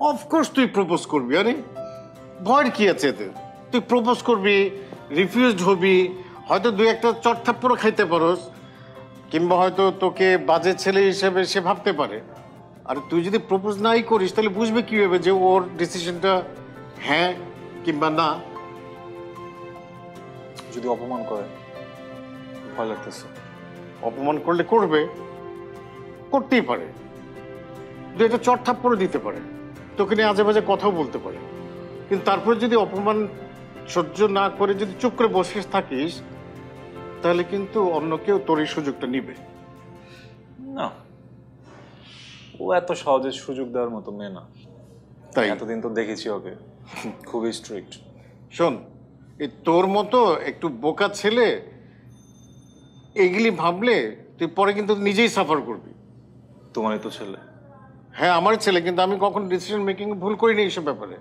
Of course তুই propose করবি। আরে ভয়ের কি আছে এতে? তুই প্রপোজ করবি, রিফিউজড হবি, হয়তো দুই একটা চট থাপ্পড়ও খাইতে পারোস, কিংবা হয়তো তোকে বাজে ছেলে হিসেবে সে ভাবতে পারে। আর তুই যদি প্রপোজ নাই করিস তাহলে বুঝবে কিভাবে যে ওর ডিসিশনটা হ্যাঁ কিংবা না? যদি অপমান করে, ভয় লাগতেছে। অপমান করলে করবে, করতেই পারে, দু একটা চট থাপ্পড়ও দিতে পারে, তোকে নিয়ে আজে বাজে কথাও বলতে পারে, কিন্তু তারপরে যদি অপমান সহ্য না করে যদি চুপ করে বসে থাকিস তাহলে কিন্তু অন্য কেউ তোর এই সুযোগটা নিবে না, ও এত সহজে সুযোগ দেওয়ার মতো মেয়ে না। তাই এতদিন তো দেখেছি ওকে খুবই স্ট্রিক্ট। শোন, এই তোর মতো একটু বোকা ছেলে এগুলি ভাবলে তুই পরে কিন্তু নিজেই সাফার করবি। তোমারই তো ছেলে। হ্যাঁ আমার ছেলে, কিন্তু আমি কখনো ডিসিশন মেকিং ভুল করিনি এইসব ব্যাপারে।